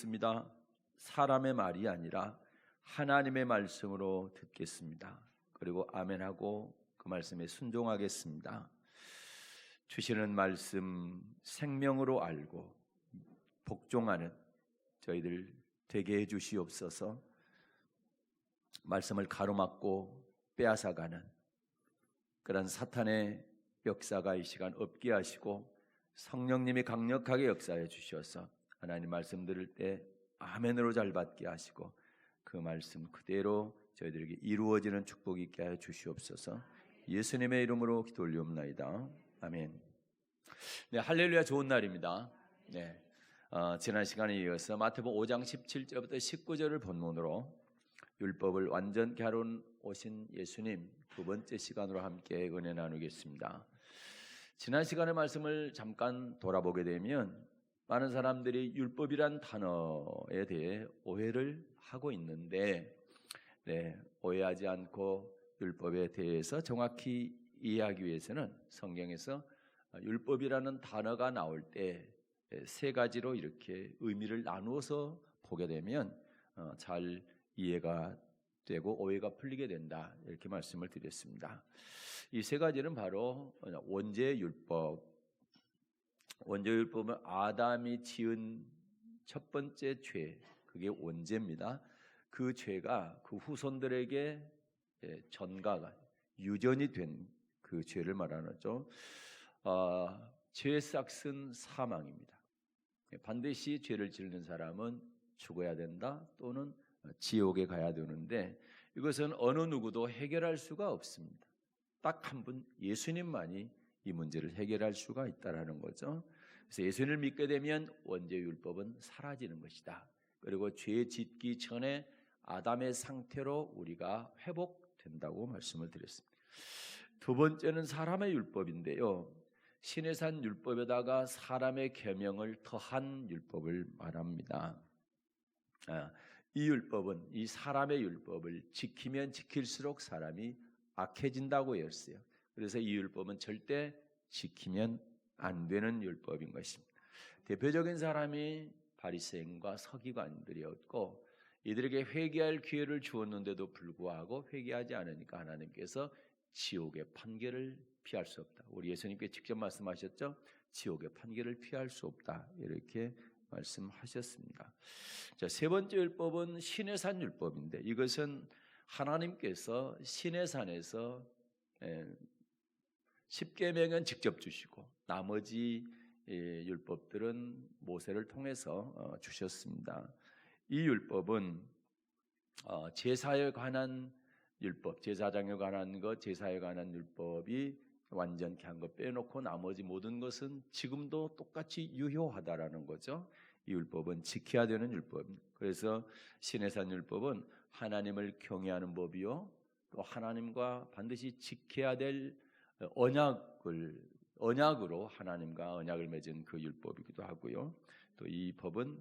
습니다. 사람의 말이 아니라 하나님의 말씀으로 듣겠습니다. 그리고 아멘하고 그 말씀에 순종하겠습니다. 주시는 말씀 생명으로 알고 복종하는 저희들 되게 해 주시옵소서. 말씀을 가로막고 빼앗아가는 그런 사탄의 역사가 이 시간 없게 하시고 성령님이 강력하게 역사해 주셔서 하나님 말씀 들을 때 아멘으로 잘 받게 하시고 그 말씀 그대로 저희들에게 이루어지는 축복이 있게 하여 주시옵소서. 예수님의 이름으로 기도 올리옵나이다. 아멘. 네, 할렐루야. 좋은 날입니다. 네, 지난 시간에 이어서 마태복음 5장 17절부터 19절을 본문으로 율법을 완전케 하러 오신 예수님 두 번째 시간으로 함께 은혜 나누겠습니다. 지난 시간의 말씀을 잠깐 돌아보게 되면 많은 사람들이 율법이란 단어에 대해 오해를 하고 있는데 오해하지 않고 율법에 대해서 정확히 이해하기 위해서는 성경에서 율법이라는 단어가 나올 때 세 가지로 이렇게 의미를 나누어서 보게 되면 잘 이해가 되고 오해가 풀리게 된다, 이렇게 말씀을 드렸습니다. 이 세 가지는 바로 원죄율법, 원죄율법은 아담이 지은 첫 번째 죄, 그게 원죄입니다. 그 죄가 그 후손들에게 전가가 유전이 된 그 죄를 말하죠. 죄의 삭은 사망입니다. 반드시 죄를 짓는 사람은 죽어야 된다, 또는 지옥에 가야 되는데 이것은 어느 누구도 해결할 수가 없습니다. 딱 한 분 예수님만이 이 문제를 해결할 수가 있다라는 거죠. 그래서 예수님을 믿게 되면 원죄율법은 사라지는 것이다. 그리고 죄 짓기 전에 아담의 상태로 우리가 회복된다고 말씀을 드렸습니다. 두 번째는 사람의 율법인데요, 신의 산 율법에다가 사람의 계명을 더한 율법을 말합니다. 이 율법은, 이 사람의 율법을 지키면 지킬수록 사람이 악해진다고 했어요. 그래서 이 율법은 절대 지키면 안 되는 율법인 것입니다. 대표적인 사람이 바리새인과 서기관들이었고, 이들에게 회개할 기회를 주었는데도 불구하고 회개하지 않으니까 하나님께서 지옥의 판결을 피할 수 없다. 우리 예수님께 직접 말씀하셨죠. 지옥의 판결을 피할 수 없다, 이렇게 말씀하셨습니다. 자, 세 번째 율법은 신의 산 율법인데, 이것은 하나님께서 신의 산에서 10계명은 직접 주시고 나머지 율법들은 모세를 통해서 주셨습니다. 이 율법은 제사에 관한 율법, 제사장에 관한 것, 제사에 관한 율법이 완전케 한 것 빼놓고 나머지 모든 것은 지금도 똑같이 유효하다라는 거죠. 이 율법은 지켜야 되는 율법입니다. 그래서 신의 산 율법은 하나님을 경외하는 법이요, 또 하나님과 반드시 지켜야 될 언약으로 하나님과 언약을 맺은 그 율법이기도 하고요. 또 이 법은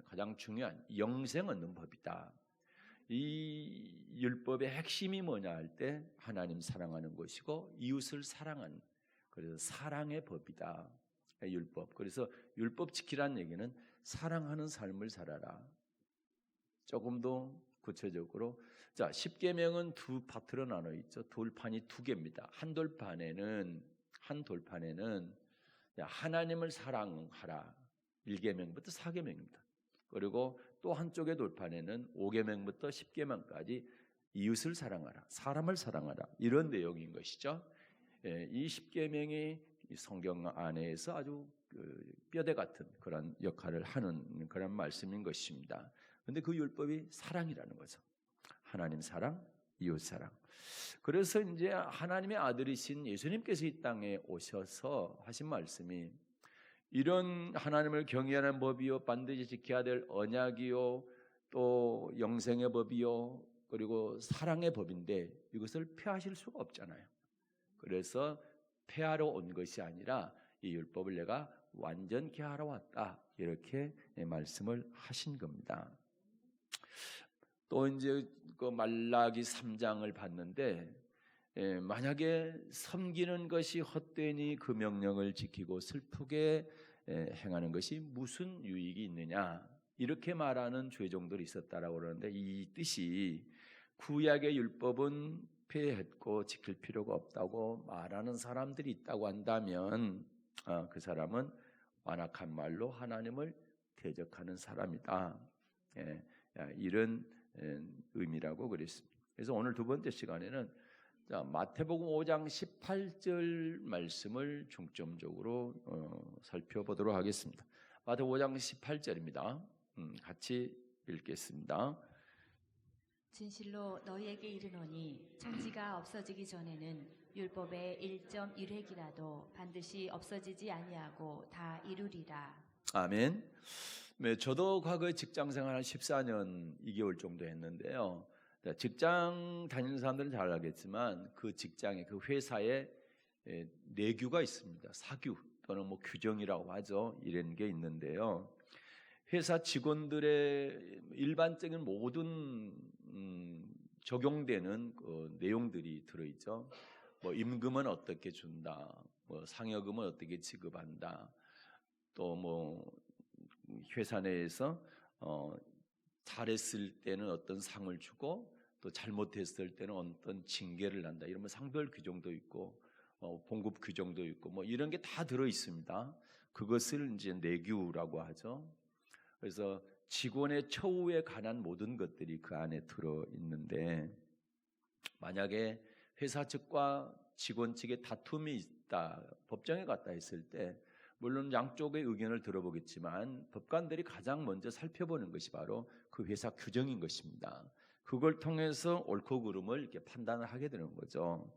가장 중요한 영생 얻는 법이다. 이 율법의 핵심이 뭐냐 할 때 하나님 사랑하는 것이고 이웃을 사랑하는, 그래서 사랑의 법이다, 율법. 그래서 율법 지키라는 얘기는 사랑하는 삶을 살아라. 조금 더 구체적으로, 자, 10계명은 두 파트로 나눠 있죠. 돌판이 두 개입니다. 한 돌판에는 하나님을 사랑하라, 1계명부터 4계명입니다. 그리고 또 한쪽의 돌판에는 5계명부터 10계명까지 이웃을 사랑하라, 사람을 사랑하라, 이런 내용인 것이죠. 이 10계명이 성경 안에서 아주 뼈대 같은 그런 역할을 하는 그런 말씀인 것입니다. 그런데 그 율법이 사랑이라는 거죠. 하나님 사랑, 이웃 사랑. 그래서 이제 하나님의 아들이신 예수님께서 이 땅에 오셔서 하신 말씀이 이런 하나님을 경외하는 법이요, 반드시 지켜야 될 언약이요, 또 영생의 법이요, 그리고 사랑의 법인데 이것을 폐하실 수가 없잖아요. 그래서 폐하러 온 것이 아니라 이 율법을 내가 완전케 하러 왔다, 이렇게 말씀을 하신 겁니다. 또 이제 그 말라기 3장을 봤는데 만약에 섬기는 것이 헛되니 그 명령을 지키고 슬프게 행하는 것이 무슨 유익이 있느냐, 이렇게 말하는 죄종들이 있었다라고 그러는데 이 뜻이 구약의 율법은 폐했고 지킬 필요가 없다고 말하는 사람들이 있다고 한다면 그 사람은 완악한 말로 하나님을 대적하는 사람이다. 이런 의미라고 그랬습니다. 그래서 오늘 두 번째 시간에는 마태복음 5장 18절 말씀을 중점적으로 살펴보도록 하겠습니다. 마태복음 5장 18절입니다. 같이 읽겠습니다. 진실로 너희에게 이르노니 천지가 없어지기 전에는 율법의 1.1획이라도 반드시 없어지지 아니하고 다 이루리라. 아멘. 네, 저도 과거에 직장생활 한 14년 2개월 정도 했는데요. 직장 다니는 사람들은 잘 알겠지만 그 직장에 그 회사에 내규가 있습니다. 사규 또는 뭐 규정이라고 하죠. 이런 게 있는데요. 회사 직원들의 일반적인 모든 적용되는 그 내용들이 들어있죠. 뭐 임금은 어떻게 준다, 뭐 상여금은 어떻게 지급한다, 또 뭐 회사 내에서 잘했을 때는 어떤 상을 주고 또 잘못했을 때는 어떤 징계를 한다. 이러면 상별 규정도 있고 봉급 규정도 있고 뭐 이런 게 다 들어 있습니다. 그것을 이제 내규라고 하죠. 그래서 직원의 처우에 관한 모든 것들이 그 안에 들어 있는데 만약에 회사 측과 직원 측에 다툼이 있다, 법정에 갔다 했을 때 물론 양쪽의 의견을 들어보겠지만 법관들이 가장 먼저 살펴보는 것이 바로 그 회사 규정인 것입니다. 그걸 통해서 옳고 그름을 이렇게 판단을 하게 되는 거죠.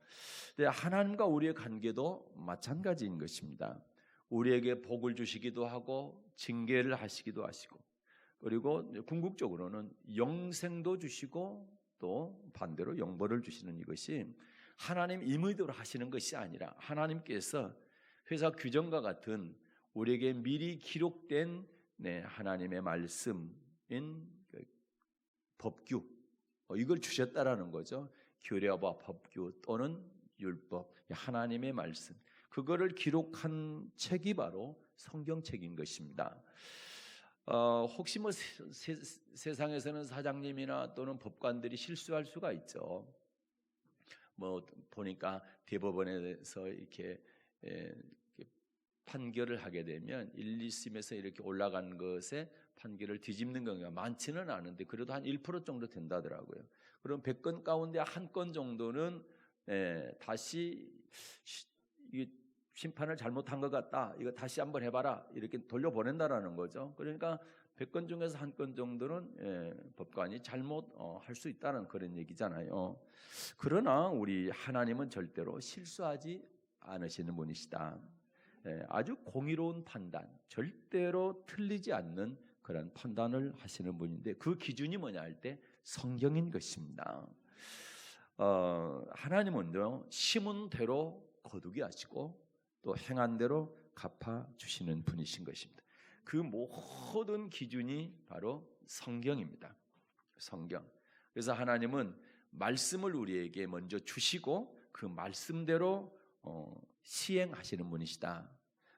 근데 하나님과 우리의 관계도 마찬가지인 것입니다. 우리에게 복을 주시기도 하고 징계를 하시기도 하시고 그리고 궁극적으로는 영생도 주시고 또 반대로 영벌을 주시는 이것이 하나님 임의대로 하시는 것이 아니라 하나님께서 회사 규정과 같은 우리에게 미리 기록된 하나님의 말씀인 법규 이걸 주셨다라는 거죠. 규례와 법규 또는 율법 하나님의 말씀 그거를 기록한 책이 바로 성경책인 것입니다. 혹시 뭐 세상에서는 사장님이나 또는 법관들이 실수할 수가 있죠. 뭐 보니까 대법원에서 이렇게 판결을 하게 되면 1, 2심에서 이렇게 올라간 것에 판결을 뒤집는 경우가 많지는 않은데 그래도 한 1% 정도 된다더라고요. 그럼 100건 가운데 한 건 정도는 다시 이게 심판을 잘못한 것 같다. 이거 다시 한번 해봐라. 이렇게 돌려보낸다라는 거죠. 그러니까 100건 중에서 한 건 정도는 법관이 잘못할 수 있다는 그런 얘기잖아요. 그러나 우리 하나님은 절대로 실수하지 않으시는 분이시다. 아주 공의로운 판단, 절대로 틀리지 않는 그런 판단을 하시는 분인데 그 기준이 뭐냐 할 때 성경인 것입니다. 하나님은요 심은 대로 거두게 하시고 또 행한 대로 갚아주시는 분이신 것입니다. 그 모든 기준이 바로 성경입니다. 성경. 그래서 하나님은 말씀을 우리에게 먼저 주시고 그 말씀대로 시행하시는 분이시다.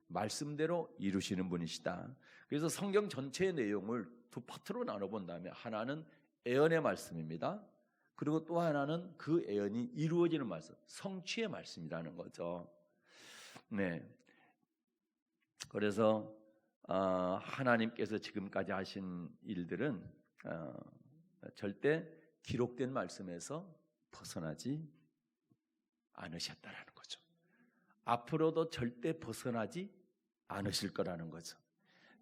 말씀대로 이루시는 분이시다. 그래서 성경 전체의 내용을 두 파트로 나눠본다면 하나는 예언의 말씀입니다. 그리고 또 하나는 그 예언이 이루어지는 말씀, 성취의 말씀이라는 거죠. 네. 그래서 하나님께서 지금까지 하신 일들은 절대 기록된 말씀에서 벗어나지 않으셨다라는 거죠. 앞으로도 절대 벗어나지 않으실 거라는 거죠.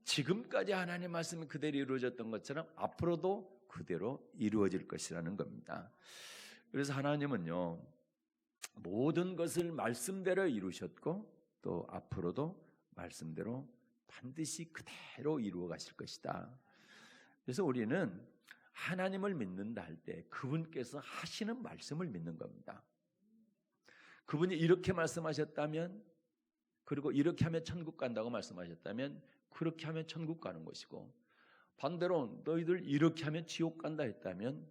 지금까지 하나님의 말씀이 그대로 이루어졌던 것처럼 앞으로도 그대로 이루어질 것이라는 겁니다. 그래서 하나님은요 모든 것을 말씀대로 이루셨고 또 앞으로도 말씀대로 반드시 그대로 이루어 가실 것이다. 그래서 우리는 하나님을 믿는다 할 때 그분께서 하시는 말씀을 믿는 겁니다. 그분이 이렇게 말씀하셨다면 그리고 이렇게 하면 천국 간다고 말씀하셨다면 그렇게 하면 천국 가는 것이고 반대로 너희들 이렇게 하면 지옥 간다 했다면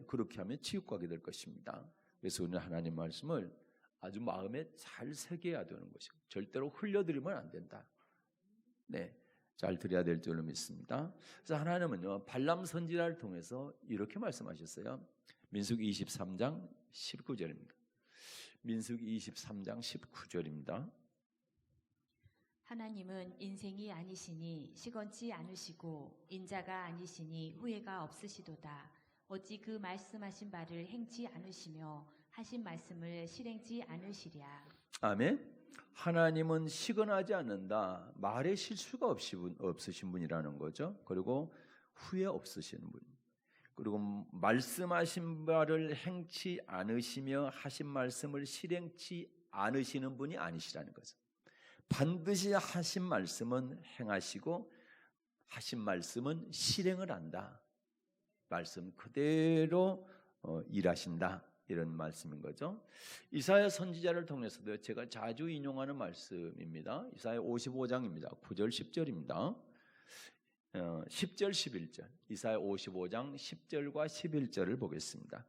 그렇게 하면 지옥 가게 될 것입니다. 그래서 우리는 하나님 말씀을 아주 마음에 잘 새겨야 되는 것이고 절대로 흘려드리면 안 된다. 잘 드려야 될 줄로 믿습니다. 그래서 하나님은요 발람 선지자를 통해서 이렇게 말씀하셨어요. 민수기 23장 19절입니다. 민수기 23장 19절입니다. 하나님은 인생이 아니시니 시건치 않으시고 인자가 아니시니 후회가 없으시도다. 어찌 그 말씀하신 바를 행치 않으시며 하신 말씀을 실행치 않으시랴. 아멘. 하나님은 시건하지 않는다. 말에 실수가 없으신 분이라는 거죠. 그리고 후회 없으신 분. 그리고 말씀하신 바를 행치 않으시며 하신 말씀을 실행치 않으시는 분이 아니시라는 거죠. 반드시 하신 말씀은 행하시고 하신 말씀은 실행을 한다. 말씀 그대로 일하신다. 이런 말씀인 거죠. 이사야 선지자를 통해서도 제가 자주 인용하는 말씀입니다. 이사야 55장입니다. 9절 10절입니다. 10절 11절 이사야 55장 10절과 11절을 보겠습니다.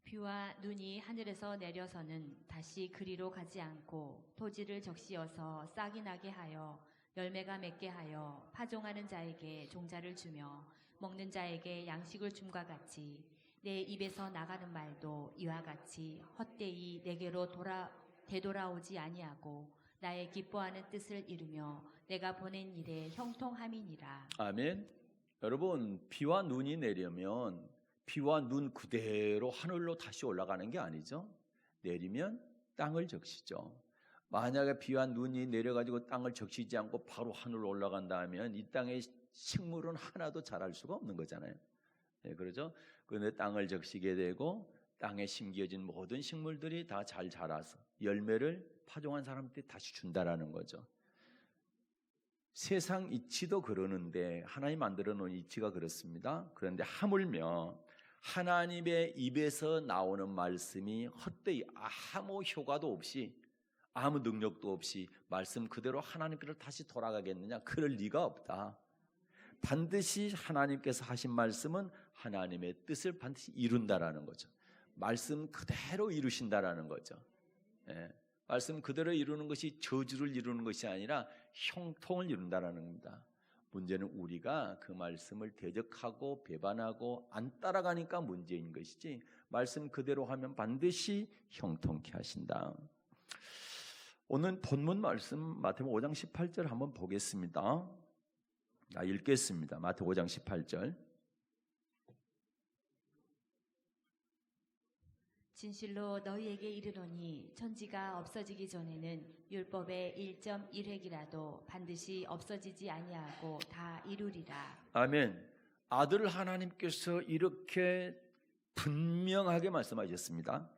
비와 눈이 하늘에서 내려서는 다시 그리로 가지 않고 토지를 적시어서 싹이 나게 하여 열매가 맺게 하여 파종하는 자에게 종자를 주며 먹는 자에게 양식을 줌과 같이 내 입에서 나가는 말도 이와 같이 헛되이 내게로 되돌아오지 아니하고 나의 기뻐하는 뜻을 이루며 내가 보낸 일에 형통함이니라. 아멘. 여러분 비와 눈이 내리면 비와 눈 그대로 하늘로 다시 올라가는 게 아니죠. 내리면 땅을 적시죠. 만약에 비와 눈이 내려가지고 땅을 적시지 않고 바로 하늘로 올라간다 하면 이 땅에 식물은 하나도 자랄 수가 없는 거잖아요. 네, 그렇죠? 그런데 땅을 적시게 되고 땅에 심겨진 모든 식물들이 다 잘 자라서 열매를 파종한 사람한테 다시 준다라는 거죠. 세상 이치도 그러는데 하나님 만들어 놓은 이치가 그렇습니다. 그런데 하물며 하나님의 입에서 나오는 말씀이 헛되이 아무 효과도 없이 아무 능력도 없이 말씀 그대로 하나님께로 다시 돌아가겠느냐? 그럴 리가 없다. 반드시 하나님께서 하신 말씀은 하나님의 뜻을 반드시 이룬다라는 거죠. 말씀 그대로 이루신다라는 거죠. 예. 말씀 그대로 이루는 것이 저주를 이루는 것이 아니라 형통을 이룬다라는 겁니다. 문제는 우리가 그 말씀을 대적하고 배반하고 안 따라가니까 문제인 것이지 말씀 그대로 하면 반드시 형통케 하신다. 오늘 본문 말씀 마태복음 5장 18절 한번 보겠습니다. 읽겠습니다. 마태복음 5장 18절. 진실로 너희에게 이르노니 천지가 없어지기 전에는 율법의 1.1획이라도 반드시 없어지지 아니하고 다 이루리라. 아멘. 아들 하나님께서 이렇게 분명하게 말씀하셨습니다.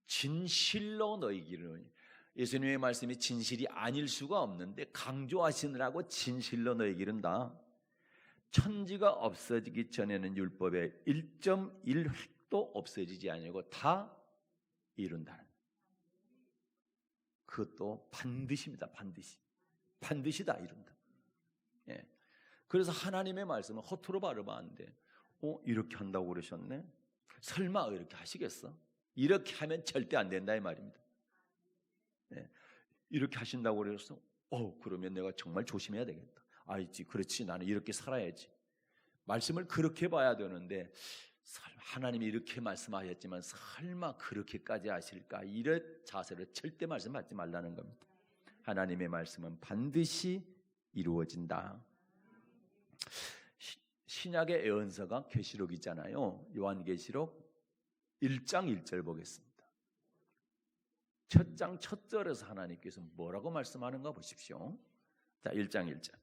진실로 너희에게 이르노니. 예수님의 말씀이 진실이 아닐 수가 없는데 강조하시느라고 진실로 너희에게 이른다. 천지가 없어지기 전에는 율법의 1.1획도 없어지지 아니하고 다 이룬다. 그것도 반드시입니다. 반드시 다 이룬다. 예. 그래서 하나님의 말씀은 허투루 바르면 안 돼. 이렇게 한다고 그러셨네? 설마 이렇게 하시겠어? 이렇게 하면 절대 안 된다 이 말입니다. 예. 이렇게 하신다고 그래서 그러면 내가 정말 조심해야 되겠다. 알지, 그렇지, 나는 이렇게 살아야지. 말씀을 그렇게 봐야 되는데 하나님이 이렇게 말씀하셨지만 설마 그렇게까지 하실까? 이런 자세로 절대 말씀하지 말라는 겁니다. 하나님의 말씀은 반드시 이루어진다. 신약의 예언서가 계시록이잖아요. 요한계시록 1장 1절 보겠습니다. 첫 장 첫 절에서 하나님께서 뭐라고 말씀하는가 보십시오. 자, 1장 1절.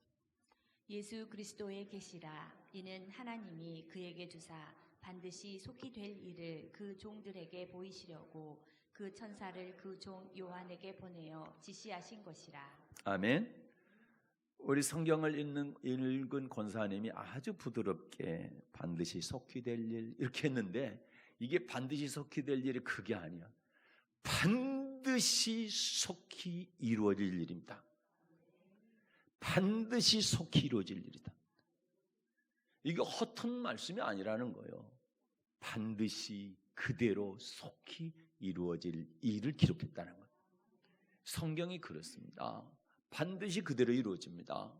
예수 그리스도의 계시라. 이는 하나님이 그에게 주사 반드시 속히 될 일을 그 종들에게 보이시려고 그 천사를 그 종 요한에게 보내어 지시하신 것이라. 아멘. 우리 성경을 읽은 권사님이 아주 부드럽게 반드시 속히 될 일 이렇게 했는데 이게 반드시 속히 될 일이 그게 아니야. 반드시 속히 이루어질 일입니다. 반드시 속히 이루어질 일이다. 이게 허튼 말씀이 아니라는 거예요. 반드시 그대로 속히 이루어질 일을 기록했다는 거예요. 성경이 그렇습니다. 반드시 그대로 이루어집니다.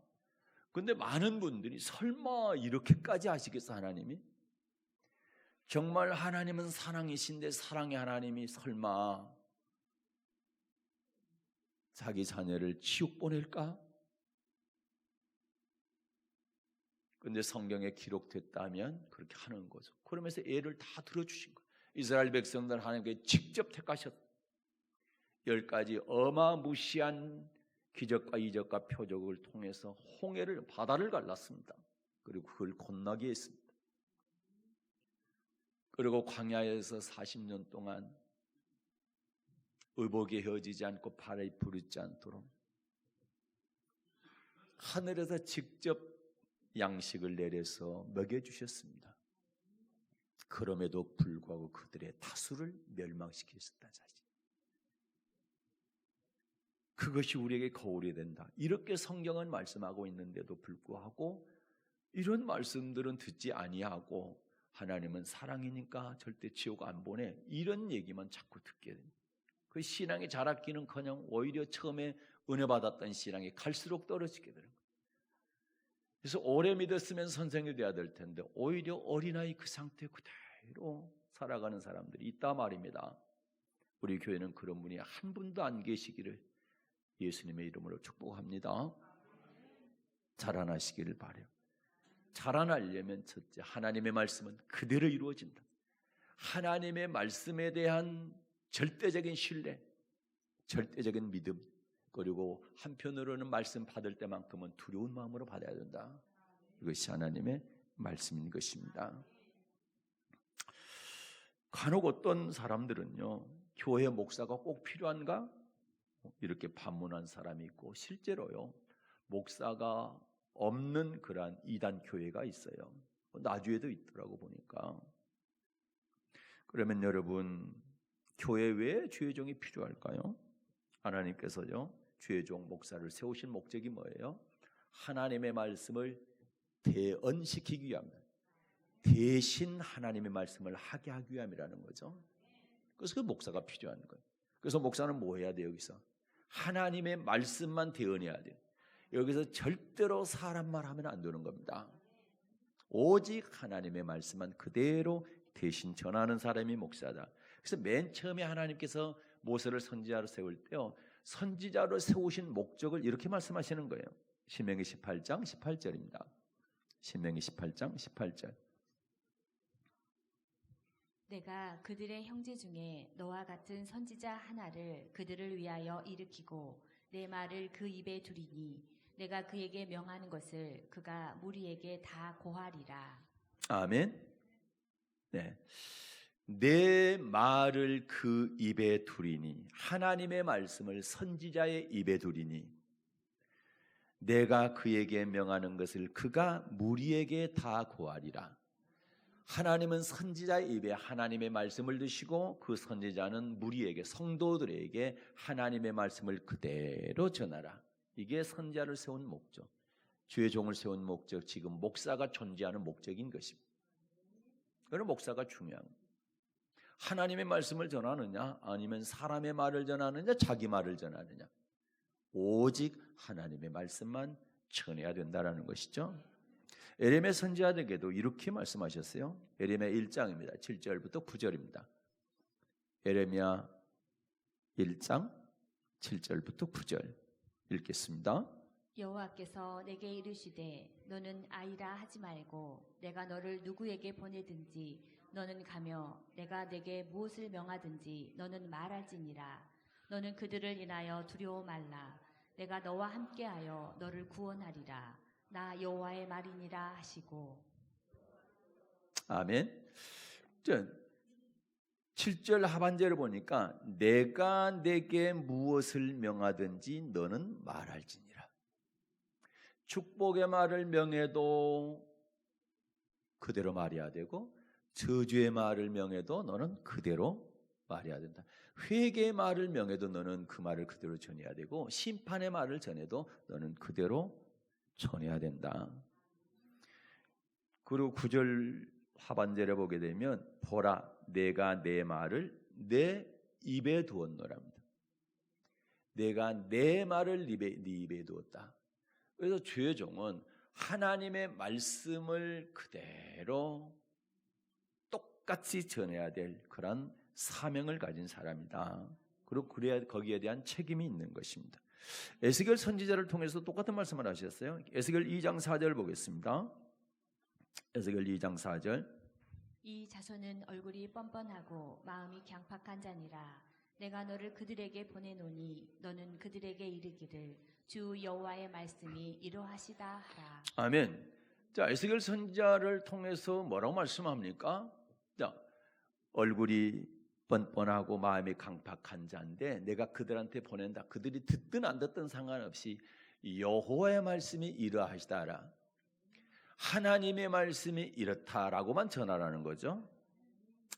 근데 많은 분들이 설마 이렇게까지 하시겠어 하나님이? 정말 하나님은 사랑이신데 사랑의 하나님이 설마 자기 자녀를 지옥 보낼까? 근데 성경에 기록됐다면 그렇게 하는 거죠. 그러면서 애를 다 들어주신 거예요. 이스라엘 백성들 하나님께 직접 택하셨다. 10가지 어마무시한 기적과 이적과 표적을 통해서 홍해를 바다를 갈랐습니다. 그리고 그걸 건너게 했습니다. 그리고 광야에서 40년 동안 의복이 헤어지지 않고 발이 부르지 않도록 하늘에서 직접 양식을 내려서 먹여주셨습니다. 그럼에도 불구하고 그들의 다수를 멸망시켰다. 그것이 우리에게 거울이 된다. 이렇게 성경은 말씀하고 있는데도 불구하고 이런 말씀들은 듣지 아니하고 하나님은 사랑이니까 절대 지옥 안 보내, 이런 얘기만 자꾸 듣게 됩니다. 그 신앙이 자랐기는커녕 오히려 처음에 은혜 받았던 신앙이 갈수록 떨어지게 되는 거예요. 그래서 오래 믿었으면 선생이 돼야 될 텐데 오히려 어린아이 그 상태 그대로 살아가는 사람들이 있다 말입니다. 우리 교회는 그런 분이 한 분도 안 계시기를 예수님의 이름으로 축복합니다. 자라나시기를 바라요. 자라나려면 첫째, 하나님의 말씀은 그대로 이루어진다. 하나님의 말씀에 대한 절대적인 신뢰, 절대적인 믿음, 그리고 한편으로는 말씀 받을 때만큼은 두려운 마음으로 받아야 된다. 이것이 하나님의 말씀인 것입니다. 간혹 어떤 사람들은요, 교회 목사가 꼭 필요한가? 이렇게 반문한 사람이 있고, 실제로요 목사가 없는 그러한 이단 교회가 있어요. 나주에도 있더라고 보니까. 그러면 여러분, 교회 왜 주의종이 필요할까요? 하나님께서요 주의종 목사를 세우신 목적이 뭐예요? 하나님의 말씀을 대언시키기 위함이다. 대신 하나님의 말씀을 하게 하기 위함이라는 거죠. 그래서 그 목사가 필요한 거예요. 그래서 목사는 뭐 해야 돼요? 여기서 하나님의 말씀만 대언해야 돼요. 여기서 절대로 사람 말하면 안 되는 겁니다. 오직 하나님의 말씀만 그대로 대신 전하는 사람이 목사다. 그래서 맨 처음에 하나님께서 모세를 선지자로 세울 때요, 선지자로 세우신 목적을 이렇게 말씀하시는 거예요. 신명기 18장 18절입니다. 신명기 18장 18절. 내가 그들의 형제 중에 너와 같은 선지자 하나를 그들을 위하여 일으키고 내 말을 그 입에 두리니 내가 그에게 명하는 것을 그가 무리에게 다 고하리라. 아멘. 네. 내 말을 그 입에 두리니, 하나님의 말씀을 선지자의 입에 두리니 내가 그에게 명하는 것을 그가 무리에게 다 고하리라. 하나님은 선지자의 입에 하나님의 말씀을 두시고 그 선지자는 무리에게, 성도들에게 하나님의 말씀을 그대로 전하라. 이게 선지자를 세운 목적, 주의 종을 세운 목적, 지금 목사가 존재하는 목적인 것입니다. 그래서 목사가 중요한 거예요. 하나님의 말씀을 전하느냐 아니면 사람의 말을 전하느냐 자기 말을 전하느냐, 오직 하나님의 말씀만 전해야 된다는 것이죠. 에레미야 선지자에게도 이렇게 말씀하셨어요. 에레미야 1장입니다. 7절부터 9절입니다. 에레미야 1장 7절부터 9절 읽겠습니다. 여호와께서 내게 이르시되 너는 아이라 하지 말고 내가 너를 누구에게 보내든지 너는 가며 내가 내게 무엇을 명하든지 너는 말할지니라. 너는 그들을 인하여 두려워 말라. 내가 너와 함께하여 너를 구원하리라. 나 여호와의 말이니라 하시고. 아멘. 7절 하반절을 보니까 내가 내게 무엇을 명하든지 너는 말할지니라. 축복의 말을 명해도 그대로 말해야 되고, 저주의 말을 명해도 너는 그대로 말해야 된다. 회개의 말을 명해도 너는 그 말을 그대로 전해야 되고, 심판의 말을 전해도 너는 그대로 전해야 된다. 그리고 9절 하반절에 보게 되면 보라 내가 내 말을 내 입에 두었노랍니다. 내가 내 말을 네 입에 두었다. 그래서 주의 종은 하나님의 말씀을 그대로 똑같이 전해야 될 그런 사명을 가진 사람이다. 그리고 그래야 거기에 대한 책임이 있는 것입니다. 에스겔 선지자를 통해서 똑같은 말씀을 하셨어요. 에스겔 2장 4절 보겠습니다. 에스겔 2장 4절. 이 자손은 얼굴이 뻔뻔하고 마음이 강팍한 자니라. 내가 너를 그들에게 보내노니 너는 그들에게 이르기를 주 여호와의 말씀이 이러하시다 하라. 아멘. 자, 에스겔 선지자를 통해서 뭐라고 말씀합니까? 자, 얼굴이 뻔뻔하고 마음이 강팍한 자인데 내가 그들한테 보낸다. 그들이 듣든 안 듣든 상관없이 여호와의 말씀이 이러하시다라. 하나님의 말씀이 이렇다라고만 전하라는 거죠.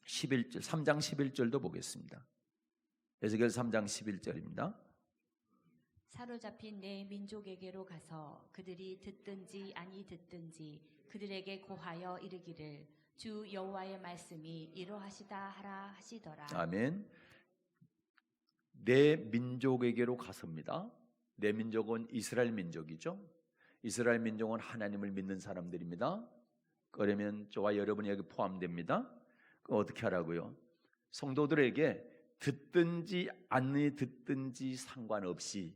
11절, 3장 11절도 보겠습니다. 에스겔 3장 11절입니다. 사로잡힌 내 민족에게로 가서 그들이 듣든지 아니 듣든지 그들에게 고하여 이르기를 주 여호와의 말씀이 이러하시다 하라 하시더라. 아멘. 내 민족에게로 가섭니다. 내 민족은 이스라엘 민족이죠. 이스라엘 민족은 하나님을 믿는 사람들입니다. 그러면 저와 여러분이 여기 포함됩니다. 어떻게 하라고요? 성도들에게 듣든지 아니 듣든지 상관없이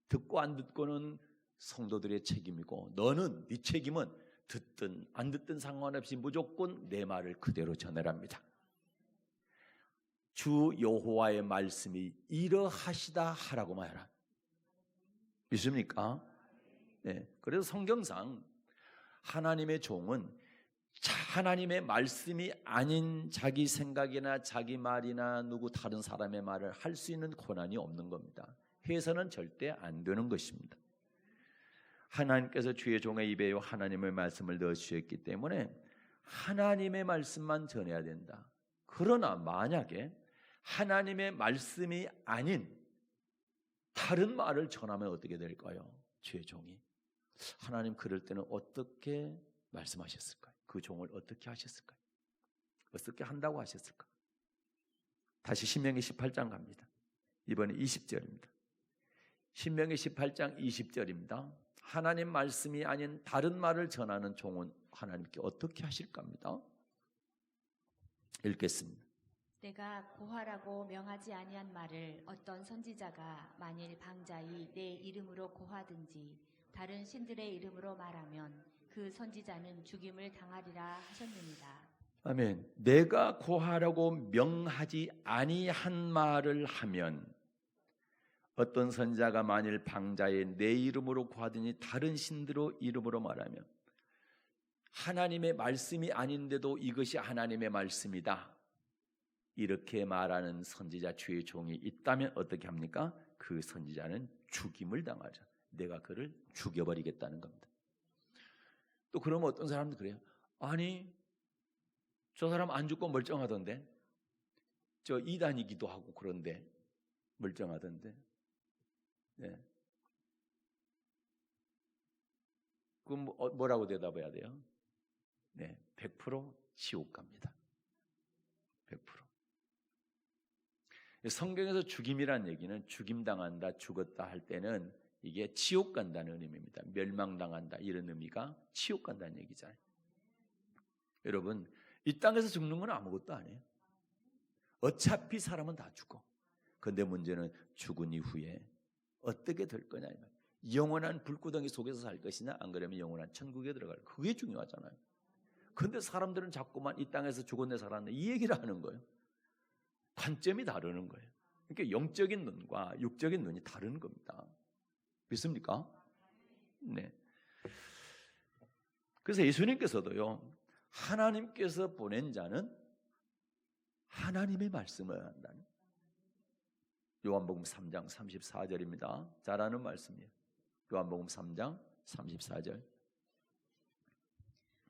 듣고 안 듣고는 성도들의 책임이고 너는 네 책임은 듣든 안 듣든 상관없이 무조건 내 말을 그대로 전해랍니다. 주 여호와의 말씀이 이러하시다 하라고만 해라. 믿습니까? 네. 그래서 성경상 하나님의 종은 하나님의 말씀이 아닌 자기 생각이나 자기 말이나 누구 다른 사람의 말을 할 수 있는 권한이 없는 겁니다. 해서는 절대 안 되는 것입니다. 하나님께서 주의 종의 입에 하나님의 말씀을 넣어주셨기 때문에 하나님의 말씀만 전해야 된다. 그러나 만약에 하나님의 말씀이 아닌 다른 말을 전하면 어떻게 될까요? 주의 종이. 하나님 그럴 때는 어떻게 말씀하셨을까요? 그 종을 어떻게 하셨을까요? 어떻게 한다고 하셨을까요? 다시 신명기 18장 갑니다. 이번에 20절입니다. 신명기 18장 20절입니다. 하나님 말씀이 아닌 다른 말을 전하는 종은 하나님께 어떻게 하실까 합니다. 읽겠습니다. 내가 고하라고 명하지 아니한 말을 어떤 선지자가 만일 방자히 내 이름으로 고하든지 다른 신들의 이름으로 말하면 그 선지자는 죽임을 당하리라 하셨느니라. 아멘. 내가 고하라고 명하지 아니한 말을 하면 어떤 선지자가 만일 방자에 내 이름으로 고하더니 다른 신들의 이름으로 말하면 하나님의 말씀이 아닌데도 이것이 하나님의 말씀이다. 이렇게 말하는 선지자 주의 종이 있다면 어떻게 합니까? 그 선지자는 죽임을 당하죠. 내가 그를 죽여버리겠다는 겁니다. 또 그러면 어떤 사람도 그래요. 아니 저 사람 안 죽고 멀쩡하던데 저 이단이기도 하고 그런데 멀쩡하던데 네. 그럼 뭐라고 대답해야 돼요? 네, 100% 지옥 갑니다. 100%. 성경에서 죽임이란 얘기는 죽임당한다, 죽었다 할 때는 이게 지옥 간다는 의미입니다. 멸망당한다 이런 의미가 지옥 간다는 얘기잖아요. 여러분 이 땅에서 죽는 건 아무것도 아니에요. 어차피 사람은 다 죽어. 그런데 문제는 죽은 이후에 어떻게 될 거냐. 영원한 불구덩이 속에서 살 것이냐 안 그러면 영원한 천국에 들어갈 거야. 그게 중요하잖아요. 그런데 사람들은 자꾸만 이 땅에서 죽었네 살았네 이 얘기를 하는 거예요. 관점이 다르는 거예요. 그러니까 영적인 눈과 육적인 눈이 다른 겁니다. 믿습니까? 네. 그래서 예수님께서도요. 하나님께서 보낸 자는 하나님의 말씀을 한다는 요한복음 3장 34절입니다. 잘 아는 말씀이에요. 요한복음 3장 34절.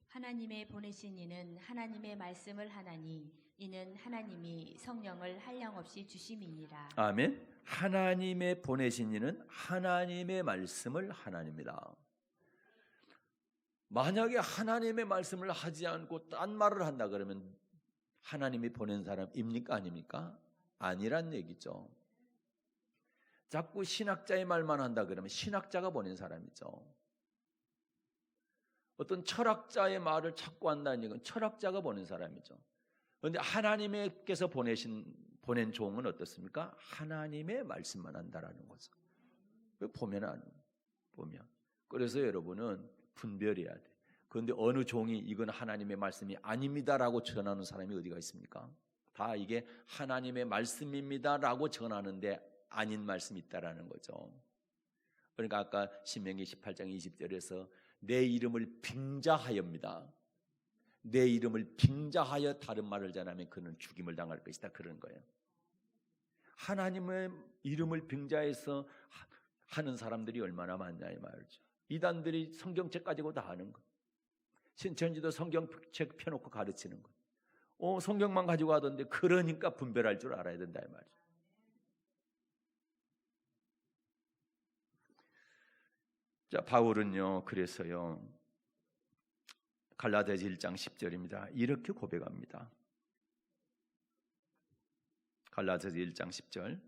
하나님의 보내신 이는 하나님의 말씀을 하나니 이는 하나님이 성령을 한량없이 주심이니라. 아멘. 하나님의 보내신 이는 하나님의 말씀을 하나님이다. 만약에 하나님의 말씀을 하지 않고 딴 말을 한다 그러면 하나님이 보낸 사람입니까 아닙니까? 아니란 얘기죠. 자꾸 신학자의 말만 한다 그러면 신학자가 보낸 사람이죠. 어떤 철학자의 말을 찾고 한다는 건 철학자가 보낸 사람이죠. 그런데 하나님께서 보낸 종은 어떻습니까? 하나님의 말씀만 한다라는 거죠. 보면. 그래서 여러분은 분별해야 돼. 그런데 어느 종이 이건 하나님의 말씀이 아닙니다라고 전하는 사람이 어디가 있습니까? 다 이게 하나님의 말씀입니다라고 전하는데 아닌 말씀이 있다라는 거죠. 그러니까 아까 신명기 18장 20절에서 내 이름을 빙자하여입니다. 내 이름을 빙자하여 다른 말을 전하면 그는 죽임을 당할 것이다. 그런 거예요. 하나님의 이름을 빙자해서 하는 사람들이 얼마나 많냐 이 말이죠. 이단들이 성경책 가지고 다 하는 거. 신천지도 성경책 펴놓고 가르치는 거. 성경만 가지고 하던데 그러니까 분별할 줄 알아야 된다 이 말이죠. 자, 바울은요, 그래서요, 갈라디아서 1장 10절입니다. 이렇게 고백합니다. 갈라디아서 1장 10절.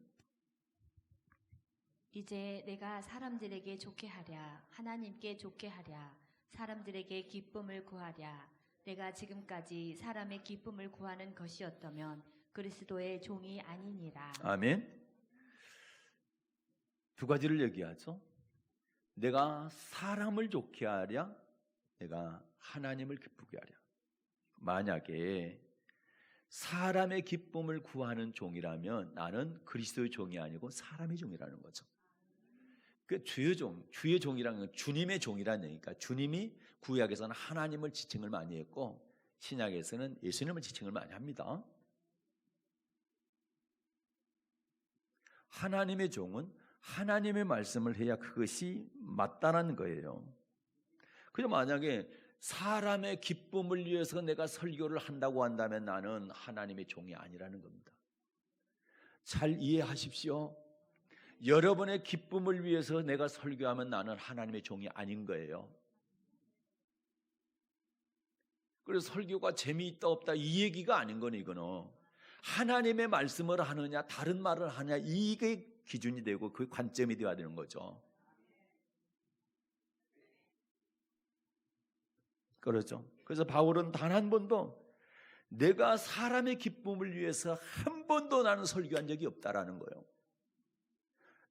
이제 내가 사람들에게 좋게 하랴, 하나님께 좋게 하랴, 사람들에게 기쁨을 구하랴. 내가 지금까지 사람의 기쁨을 구하는 것이었다면 그리스도의 종이 아니니라. 아멘. 두 가지를 얘기하죠. 내가 사람을 좋게 하랴, 내가 하나님을 기쁘게 하랴. 만약에 사람의 기쁨을 구하는 종이라면 나는 그리스도의 종이 아니고 사람의 종이라는 거죠. 그 주의 종이라는 건 주님의 종이라는 얘기니까 주님이 구약에서는 하나님을 지칭을 많이 했고 신약에서는 예수님을 지칭을 많이 합니다. 하나님의 종은 하나님의 말씀을 해야 그것이 맞다는 거예요. 그래서 만약에 사람의 기쁨을 위해서 내가 설교를 한다고 한다면 나는 하나님의 종이 아니라는 겁니다. 잘 이해하십시오. 여러분의 기쁨을 위해서 내가 설교하면 나는 하나님의 종이 아닌 거예요. 그래서 설교가 재미있다 없다 이 얘기가 아닌 거네. 이거는 하나님의 말씀을 하느냐 다른 말을 하느냐 이게 기준이 되고 그 관점이 되어야 되는 거죠. 그렇죠. 그래서 바울은 단 한 번도 내가 사람의 기쁨을 위해서 한 번도 나는 설교한 적이 없다라는 거예요.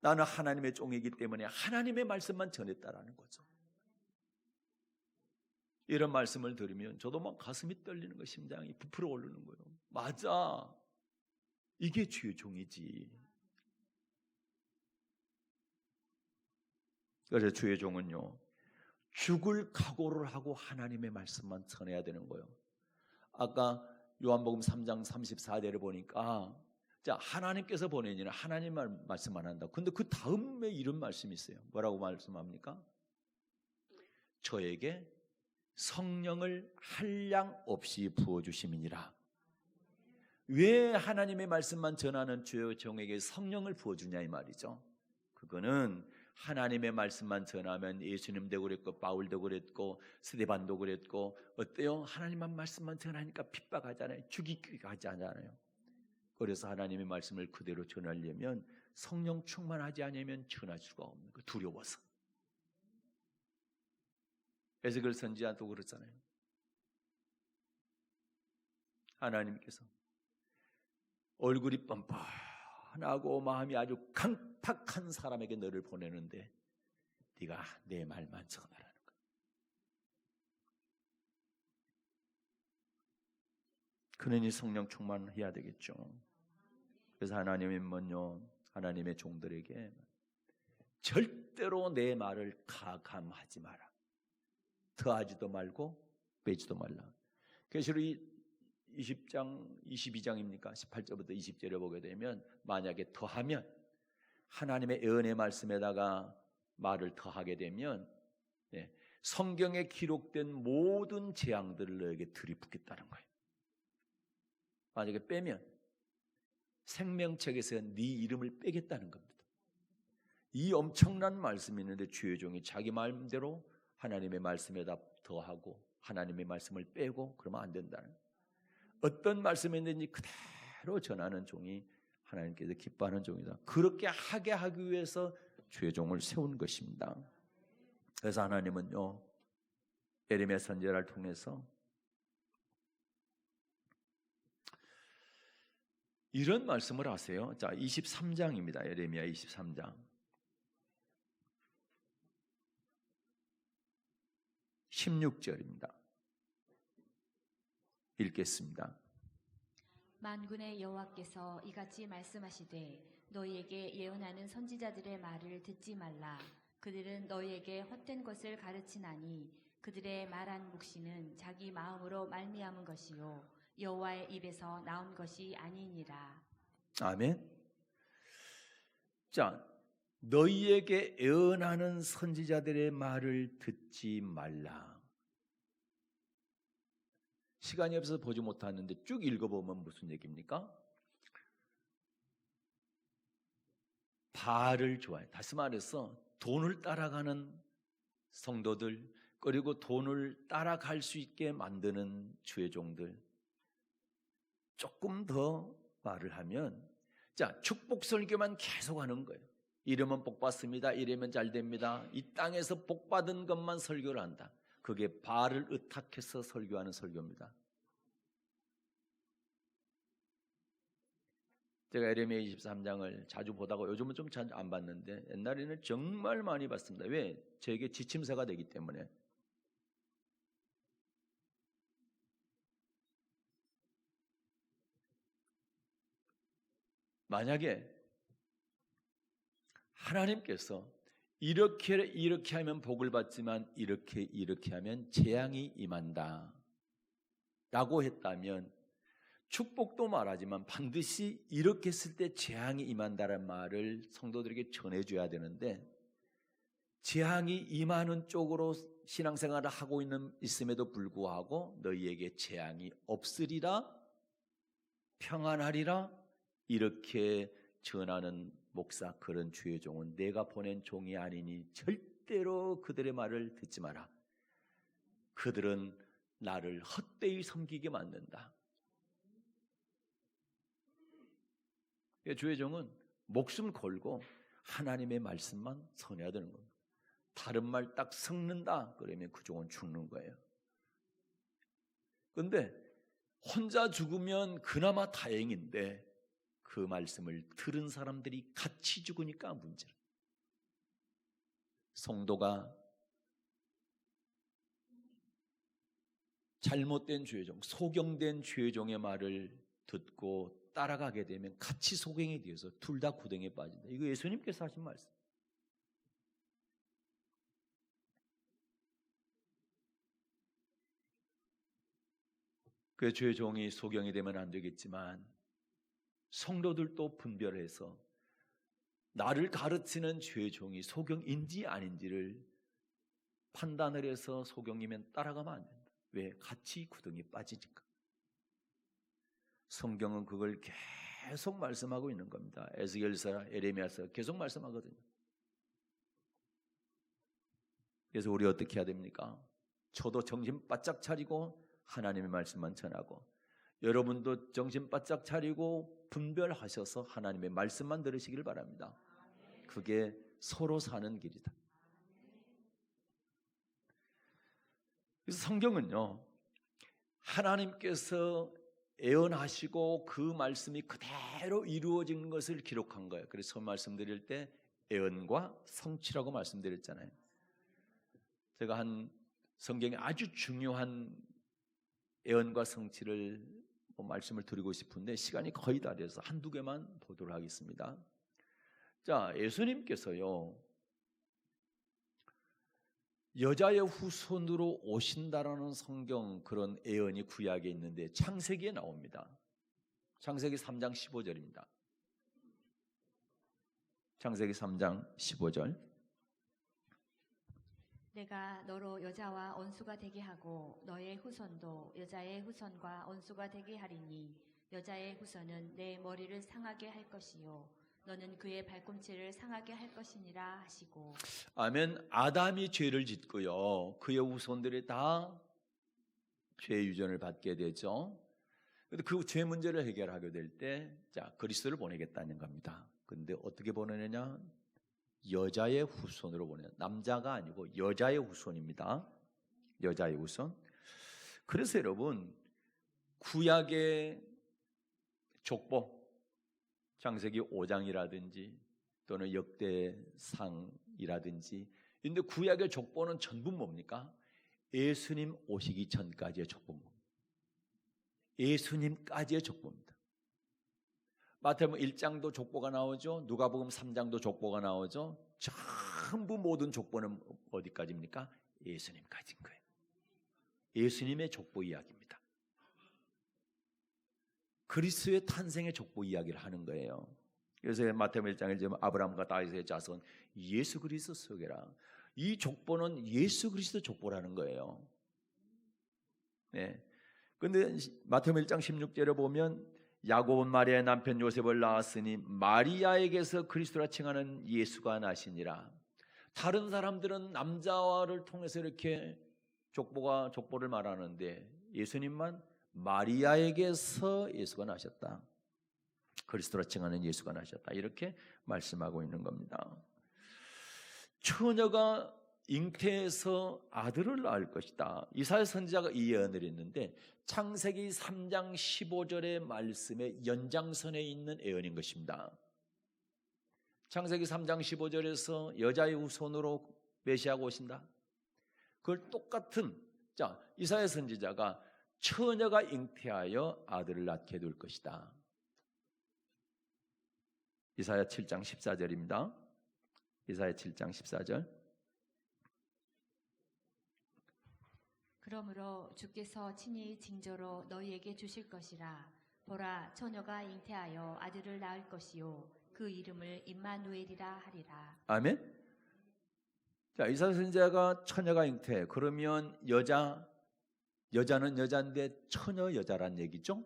나는 하나님의 종이기 때문에 하나님의 말씀만 전했다라는 거죠. 이런 말씀을 들으면 저도 막 가슴이 떨리는 거, 심장이 부풀어 오르는 거예요. 맞아, 이게 주의 종이지. 그래서 주의 종은요, 죽을 각오를 하고 하나님의 말씀만 전해야 되는 거예요. 아까 요한복음 3장 34절을 보니까 자, 하나님께서 보내니는 하나님 말씀만 한다. 근데 그 다음에 이런 말씀이 있어요. 뭐라고 말씀합니까? 저에게 성령을 한량 없이 부어주심이니라. 왜 하나님의 말씀만 전하는 주의 종에게 성령을 부어주냐 이 말이죠. 그거는 하나님의 말씀만 전하면 예수님도 그랬고 바울도 그랬고 스데반도 그랬고 어때요? 하나님만 말씀만 전하니까 핍박하잖아요. 죽이기가 하지 않아요. 그래서 하나님의 말씀을 그대로 전하려면 성령 충만하지 않으면 전할 수가 없는 거예요. 두려워서. 에스겔 선지자도 그렇잖아요. 하나님께서 얼굴이 뻔뻔하고 마음이 아주 강팍한 사람에게 너를 보내는데 네가 내 말만 전하라는 거야. 그러니 성령 충만해야 되겠죠. 그래서 하나님은요, 하나님의 종들에게 절대로 내 말을 가감하지 마라. 더하지도 말고 빼지도 말라. 계시록 20장 22장입니까? 18절부터 20절에 보게 되면 만약에 더하면 하나님의 예언의 말씀에다가 말을 더하게 되면 성경에 기록된 모든 재앙들을 너에게 들이붓겠다는 거예요. 만약에 빼면 생명책에서 네 이름을 빼겠다는 겁니다. 이 엄청난 말씀이 있는데 주의 종이 자기 마음대로 하나님의 말씀에다 더하고 하나님의 말씀을 빼고 그러면 안 된다는 거예요. 어떤 말씀이 있는지 그대로 전하는 종이 하나님께서 기뻐하는 종이다. 그렇게 하게 하기 위해서 주의 종을 세운 것입니다. 그래서 하나님은요, 예레미야 선지자를 통해서 이런 말씀을 하세요. 자, 23장입니다. 예레미야 23장 16절입니다. 읽겠습니다. 만군의 여호와께서 이같이 말씀하시되 너희에게 예언하는 선지자들의 말을 듣지 말라. 그들은 너희에게 헛된 것을 가르치나니 그들의 말한 묵시는 자기 마음으로 말미암은 것이요 여호와의 입에서 나온 것이 아니니라. 아멘. 자, 너희에게 예언하는 선지자들의 말을 듣지 말라. 시간이 없어서 보지 못하는데 쭉 읽어보면 무슨 얘기입니까? 바알을 좋아해. 다시 말해서 돈을 따라가는 성도들, 그리고 돈을 따라갈 수 있게 만드는 주의 종들. 조금 더 말을 하면, 자, 축복 설교만 계속 하는 거예요. 이러면 복 받습니다. 이러면 잘 됩니다. 이 땅에서 복 받은 것만 설교를 한다. 그게 바알을 의탁해서 설교하는 설교입니다. 제가 예레미야 23장을 자주 보다가 요즘은 좀 잘 안 봤는데 옛날에는 정말 많이 봤습니다. 왜? 저에게 지침서가 되기 때문에. 만약에 하나님께서 이렇게 하면 복을 받지만 이렇게 하면 재앙이 임한다 라고 했다면 축복도 말하지만 반드시 이렇게 했을 때 재앙이 임한다는 말을 성도들에게 전해줘야 되는데, 재앙이 임하는 쪽으로 신앙생활을 하고 있음에도 불구하고 너희에게 재앙이 없으리라, 평안하리라 이렇게 전하는 목사, 그런 주의 종은 내가 보낸 종이 아니니 절대로 그들의 말을 듣지 마라. 그들은 나를 헛되이 섬기게 만든다. 주의 종은 목숨 걸고 하나님의 말씀만 전해야 되는 겁니다. 다른 말 딱 섞는다 그러면 그 종은 죽는 거예요. 그런데 혼자 죽으면 그나마 다행인데 그 말씀을 들은 사람들이 같이 죽으니까 문제라. 성도가 잘못된 주의 종, 소경된 주의 종의 말을 듣고 따라가게 되면 같이 소경이 되어서 둘 다 구덩이에 빠진다. 이거 예수님께서 하신 말씀. 그 주의 종이 소경이 되면 안 되겠지만 성도들도 분별해서 나를 가르치는 주의 종이 소경인지 아닌지를 판단을 해서 소경이면 따라가면 안 된다. 왜? 같이 구덩이에 빠지니까. 성경은 그걸 계속 말씀하고 있는 겁니다. 에스겔서, 예레미야서 계속 말씀하거든요. 그래서 우리 어떻게 해야 됩니까? 저도 정신 바짝 차리고 하나님의 말씀만 전하고, 여러분도 정신 바짝 차리고 분별하셔서 하나님의 말씀만 들으시길 바랍니다. 그게 서로 사는 길이다. 그래서 성경은요, 하나님께서 예언하시고 그 말씀이 그대로 이루어진 것을 기록한 거예요. 그래서 말씀드릴 때 예언과 성취라고 말씀드렸잖아요. 제가 한 성경에 아주 중요한 예언과 성취를 말씀을 드리고 싶은데 시간이 거의 다 돼서 한두 개만 보도록 하겠습니다. 자, 예수님께서요, 여자의 후손으로 오신다라는 성경 그런 예언이 구약에 있는데 창세기에 나옵니다. 창세기 3장 15절입니다. 창세기 3장 15절. 내가 너로 여자와 원수가 되게 하고 너의 후손도 여자의 후손과 원수가 되게 하리니 여자의 후손은 내 머리를 상하게 할 것이요 너는 그의 발꿈치를 상하게 할 것이니라 하시고. 아멘. 아담이 죄를 짓고요, 그의 후손들이 다 죄의 유전을 받게 되죠. 그런데 그 죄 문제를 해결하게 될 때, 자, 그리스도를 보내겠다는 겁니다. 그런데 어떻게 보내느냐? 여자의 후손으로 보내요. 남자가 아니고 여자의 후손입니다. 여자의 후손. 그래서 여러분 구약의 족보 창세기 5장이라든지 또는 역대상이라든지 근데 구약의 족보는 전부 뭡니까? 예수님 오시기 전까지의 족보입니다. 예수님까지의 족보입니다. 마태복음 1장도 족보가 나오죠. 누가복음 3장도 족보가 나오죠. 전부 모든 족보는 어디까지입니까? 예수님까지인 거예요. 예수님의 족보 이야기입니다. 그리스도의 탄생의 족보 이야기를 하는 거예요. 그래서 마태복음 1장에 지금 아브라함과 다윗의 자손 예수 그리스도 속에라. 이 족보는 예수 그리스도 족보라는 거예요. 네. 근데 마태복음 1장 16절에 보면 야곱은 마리아의 남편 요셉을 낳았으니 마리아에게서 그리스도라 칭하는 예수가 나시니라. 다른 사람들은 남자를 통해서 이렇게 족보를 말하는데 예수님만 마리아에게서 예수가 나셨다. 그리스도라 칭하는 예수가 나셨다. 이렇게 말씀하고 있는 겁니다. 처녀가 잉태해서 아들을 낳을 것이다. 이사야 선지자가 이 예언을 했는데 창세기 3장 15절의 말씀의 연장선에 있는 예언인 것입니다. 창세기 3장 15절에서 여자의 후손으로 메시아가 오신다. 그걸 똑같은 이사야 선지자가 처녀가 잉태하여 아들을 낳게 될 것이다. 이사야 7장 14절입니다. 이사야 7장 14절. 그러므로 주께서 친히 징조로 너희에게 주실 것이라. 보라, 처녀가 잉태하여 아들을 낳을 것이요 그 이름을 임마누엘이라 하리라. 아멘. 자, 이사야 선지자가 처녀가 잉태. 그러면 여자는 여자인데 처녀 여자란 얘기죠.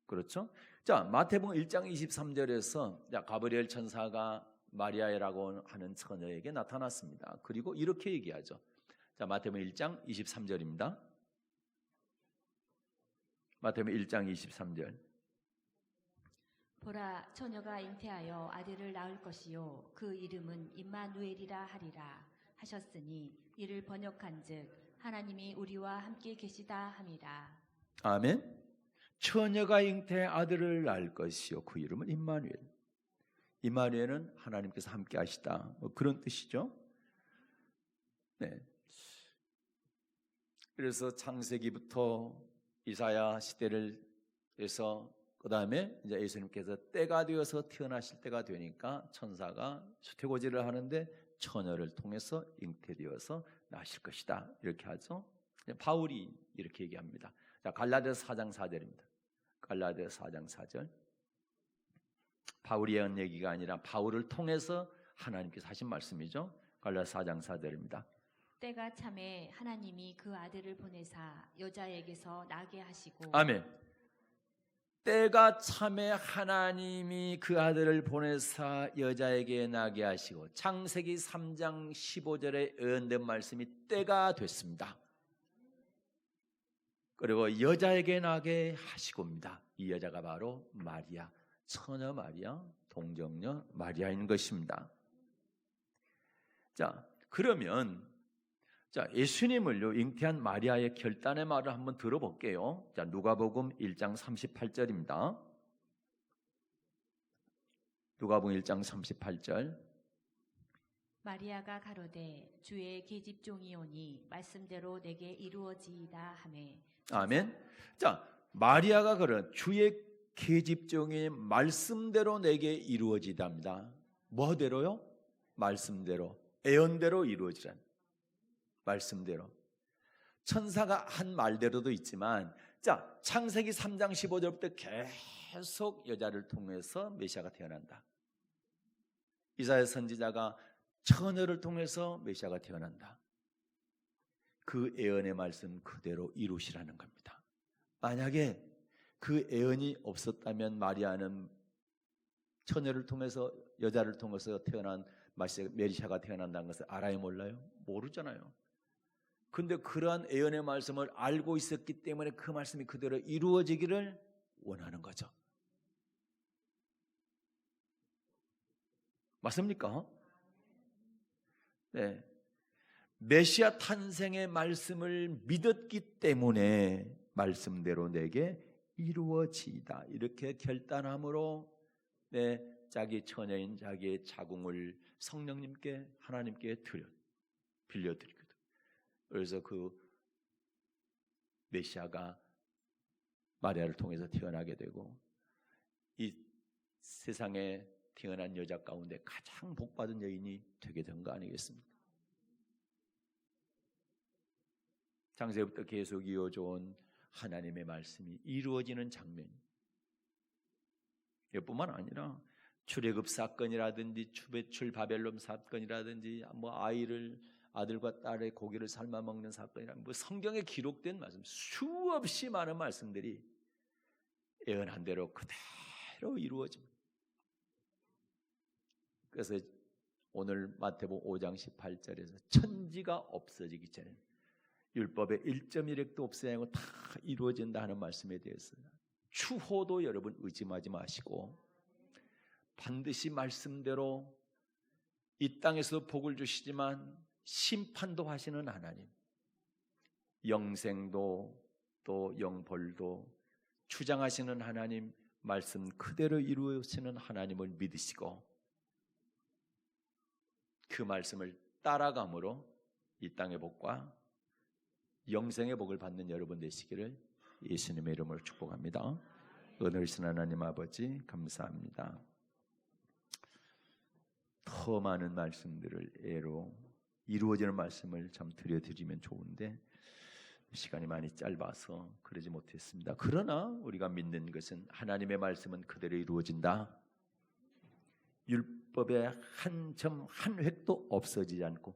그렇죠? 자, 마태복음 1장 23절에서 가브리엘 천사가 마리아라고 하는 처녀에게 나타났습니다. 그리고 이렇게 얘기하죠. 자, 마태복음 1장 23절입니다. 마태복음 1장 23절. 보라, 처녀가 잉태하여 아들을 낳을 것이요 그 이름은 임마누엘이라 하리라 하셨으니 이를 번역한즉 하나님이 우리와 함께 계시다 함이라. 아멘. 처녀가 잉태해 아들을 낳을 것이요 그 이름은 임마누엘. 임마누엘은 하나님께서 함께 하시다. 그런 뜻이죠. 네. 그래서 창세기부터 이사야 시대를 해서 그 다음에 이제 예수님께서 때가 되어서 태어나실 때가 되니까 천사가 수태고지를 하는데 처녀를 통해서 잉태되어서 나실 것이다 이렇게 하죠. 바울이 이렇게 얘기합니다. 자, 갈라디아서 4장 4절입니다. 갈라디아서 4장 4절. 바울이 한 얘기가 아니라 바울을 통해서 하나님께서 하신 말씀이죠. 갈라디아서 4장 4절입니다. 때가 참에 하나님이 그 아들을 보내사 여자에게서 나게 하시고. 아멘. 때가 참에 하나님이 그 아들을 보내사 여자에게 나게 하시고. 창세기 3장 15절에 예언된 말씀이 때가 됐습니다. 그리고 여자에게 나게 하시고입니다. 이 여자가 바로 마리아, 처녀 마리아, 동정녀 마리아인 것입니다. 자, 그러면 예수님을요 잉태한 마리아의 결단의 말을 한번 들어볼게요. 자, 누가복음 1장 38절입니다. 누가복음 1장 38절. 마리아가 가로되 주의 계집종이 오니 말씀대로 내게 이루어지이다 하매. 아멘. 자, 마리아가 그런 주의 계집종의 말씀대로 내게 이루어지답니다. 뭐대로요? 말씀대로, 예언대로 이루어지란. 말씀대로. 천사가 한 말대로도 있지만 자, 창세기 3장 15절부터 계속 여자를 통해서 메시아가 태어난다. 이사야 선지자가 처녀를 통해서 메시아가 태어난다. 그 예언의 말씀 그대로 이루시라는 겁니다. 만약에 그 예언이 없었다면 마리아는 처녀를 통해서 여자를 통해서 태어난 메시아가 태어난다는 것을 알아요 몰라요? 모르잖아요. 근데 그러한 예언의 말씀을 알고 있었기 때문에 그 말씀이 그대로 이루어지기를 원하는 거죠. 맞습니까? 네. 메시아 탄생의 말씀을 믿었기 때문에 말씀대로 내게 이루어지이다. 이렇게 결단함으로 자기 처녀인 자기의 자궁을 성령님께 하나님께 빌려드리거든. 그래서 그 메시아가 마리아를 통해서 태어나게 되고 이 세상에 태어난 여자 가운데 가장 복받은 여인이 되게 된 거 아니겠습니까? 창세부터 계속 이어져온 하나님의 말씀이 이루어지는 장면. 이뿐만 아니라 출애굽 사건이라든지 추배출 바벨론 사건이라든지 아들과 딸의 고기를 삶아 먹는 사건이라든지 성경에 기록된 말씀 수없이 많은 말씀들이 예언한 대로 그대로 이루어집니다. 그래서 오늘 마태복음 5장 18절에서 천지가 없어지기 전에 율법의 1.1획도 없애야 하고 다 이루어진다 하는 말씀에 대해서 추호도 여러분 의심하지 마시고 반드시 말씀대로 이 땅에서 복을 주시지만 심판도 하시는 하나님, 영생도 또 영벌도 주장하시는 하나님, 말씀 그대로 이루어지는 하나님을 믿으시고 그 말씀을 따라감으로 이 땅의 복과 영생의 복을 받는 여러분 되시기를 예수님의 이름으로 축복합니다. 은혜로우신 하나님 아버지 감사합니다. 더 많은 말씀들을 애로 이루어지는 말씀을 참 드려드리면 좋은데 시간이 많이 짧아서 그러지 못했습니다. 그러나 우리가 믿는 것은 하나님의 말씀은 그대로 이루어진다. 율법의 한 점 한 획도 없어지지 않고